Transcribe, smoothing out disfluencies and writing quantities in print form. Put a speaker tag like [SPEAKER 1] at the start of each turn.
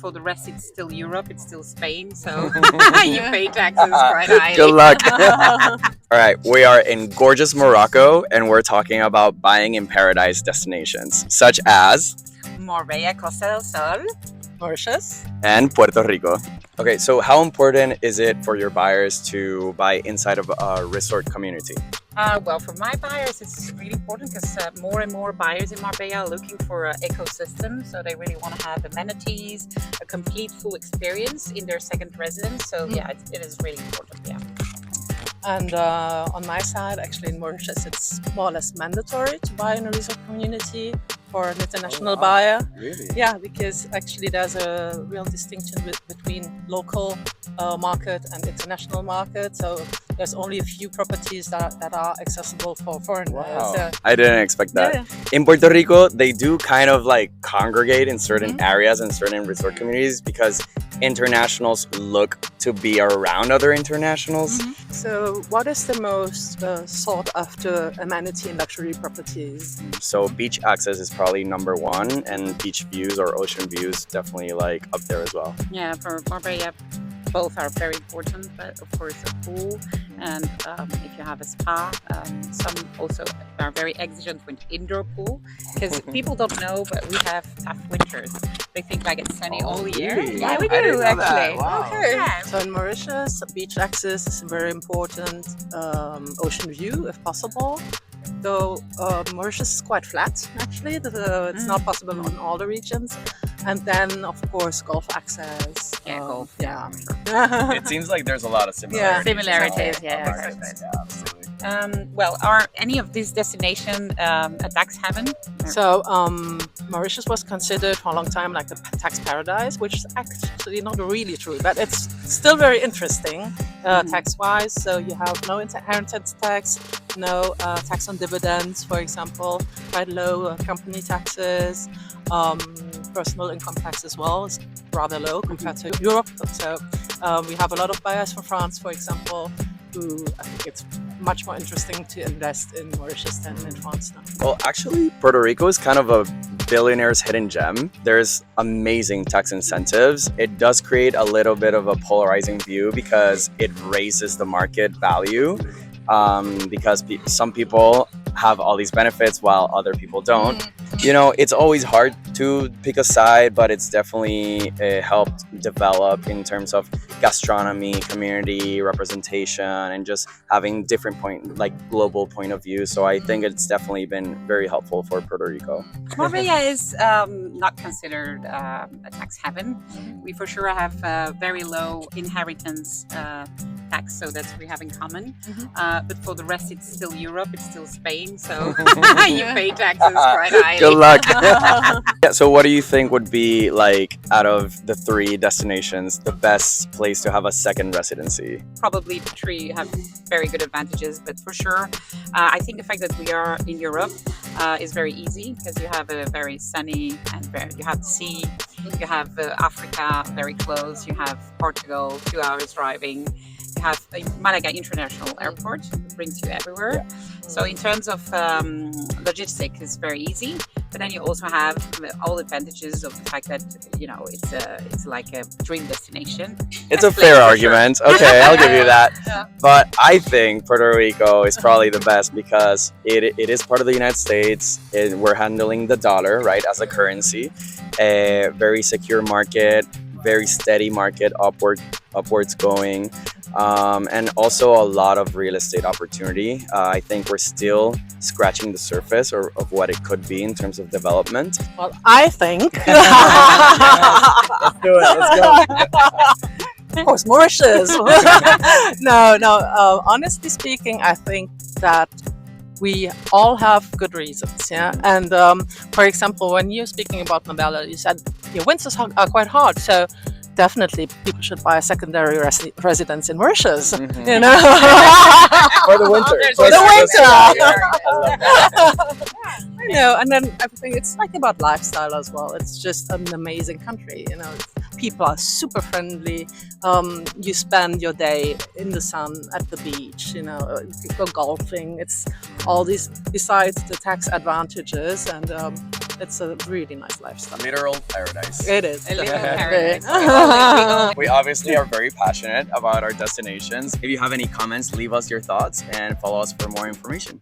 [SPEAKER 1] for the rest, it's still Europe, it's still Spain, so you pay taxes quite highly.
[SPEAKER 2] Good luck. All right, we are in gorgeous Morocco, and we're talking about buying in paradise destinations, such as
[SPEAKER 1] Marbella, Costa del Sol,
[SPEAKER 3] Mauritius.
[SPEAKER 2] and Puerto Rico. Okay, so how important is it for your buyers to buy inside of a resort community?
[SPEAKER 1] Well, for my buyers, it's really important because more and more buyers in Marbella are looking for an ecosystem. So they really want to have amenities, a complete full experience in their second residence. So yeah, it is really important. Yeah.
[SPEAKER 3] And on my side, actually in Mauritius, it's more or less mandatory to buy in a resort community for an international buyer.
[SPEAKER 2] Really?
[SPEAKER 3] Yeah, because actually there's a real distinction between local market and international market. So there's only a few properties that are accessible for foreigners.
[SPEAKER 2] Wow. I didn't expect that.
[SPEAKER 3] Yeah.
[SPEAKER 2] In Puerto Rico, they do kind of like congregate in certain areas and certain resort communities because internationals look to be around other internationals.
[SPEAKER 3] So what is the most sought after amenity in luxury properties?
[SPEAKER 2] So beach access is probably number one, and beach views or ocean views definitely like up there as well.
[SPEAKER 1] Yeah, for Marbella, both are very important, but of course a pool, and if you have a spa, some also are very exigent with indoor pool, because people don't know, but we have tough winters. They think like it's sunny all year.
[SPEAKER 2] Really?
[SPEAKER 1] Yeah, we
[SPEAKER 2] I didn't
[SPEAKER 1] do
[SPEAKER 2] know that.
[SPEAKER 1] actually.
[SPEAKER 2] Wow.
[SPEAKER 3] Okay.
[SPEAKER 1] Yeah.
[SPEAKER 3] So in Mauritius, beach access is very important. Ocean view, if possible. Though Mauritius is quite flat, actually. It's not possible on all the regions. And then, of course, golf access.
[SPEAKER 1] Yeah, golf.
[SPEAKER 3] Yeah.
[SPEAKER 2] It seems like there's a lot of similarities.
[SPEAKER 1] Similarities, yeah.
[SPEAKER 2] Right. Yeah, absolutely.
[SPEAKER 1] Well, are any of these destinations a tax haven?
[SPEAKER 3] So Mauritius was considered for a long time like a tax paradise, which is actually not really true, but it's still very interesting tax-wise. So you have no inheritance tax, no tax on dividends, for example, quite low company taxes, personal income tax as well is rather low compared to Europe. So we have a lot of buyers from France, for example, who I think it's much more interesting to invest in Mauritius than in France now.
[SPEAKER 2] Well, actually, Puerto Rico is kind of a billionaire's hidden gem. There's amazing tax incentives. It does create a little bit of a polarizing view because it raises the market value because some people have all these benefits while other people don't. You know, it's always hard to pick a side, but it's definitely helped develop in terms of gastronomy, community representation, and just having different global point of view. So I think it's definitely been very helpful for Puerto Rico.
[SPEAKER 1] Marbella is not considered a tax haven. We for sure have very low inheritance tax, so that's what we have in common. But for the rest, it's still Europe, it's still Spain, so you pay taxes quite highly.
[SPEAKER 2] Good luck. Yeah, so what do you think would be, like, out of the three destinations, the best place to have a second residency?
[SPEAKER 1] Probably the three have very good advantages, but for sure, I think the fact that we are in Europe is very easy because you have a very sunny and you have the sea, you have Africa very close, you have Portugal 2 hours driving. You have Malaga International Airport, it brings you everywhere. So in terms of logistics, it's very easy. But then you also have all the advantages of the fact that, you know, it's like a dream destination.
[SPEAKER 2] It's a fair argument. Okay, I'll give you that. But I think Puerto Rico is probably the best because it is part of the United States. We're handling the dollar, right, as a currency. A very secure market, very steady market, upwards going. And also a lot of real estate opportunity. I think we're still scratching the surface of what it could be in terms of development.
[SPEAKER 3] Well, I think.
[SPEAKER 2] Let's do it. Let's go.
[SPEAKER 3] Of course, Mauritius. No. Honestly speaking, I think that we all have good reasons, yeah. And for example, when you're speaking about Marbella, you said your winters are quite hard, so definitely people should buy a secondary residence in Mauritius. You know,
[SPEAKER 2] For the winter.
[SPEAKER 3] For the
[SPEAKER 2] winter.
[SPEAKER 3] you know, and then everything. It's like about lifestyle as well. It's just an amazing country. You know, people are super friendly. You spend your day in the sun at the beach. You know, you go golfing. It's all these besides the tax advantages, and it's a really nice lifestyle.
[SPEAKER 2] Literal paradise.
[SPEAKER 3] It is.
[SPEAKER 1] A little
[SPEAKER 3] definitely.
[SPEAKER 1] paradise. We all
[SPEAKER 2] We obviously are very passionate about our destinations. If you have any comments, leave us your thoughts and follow us for more information.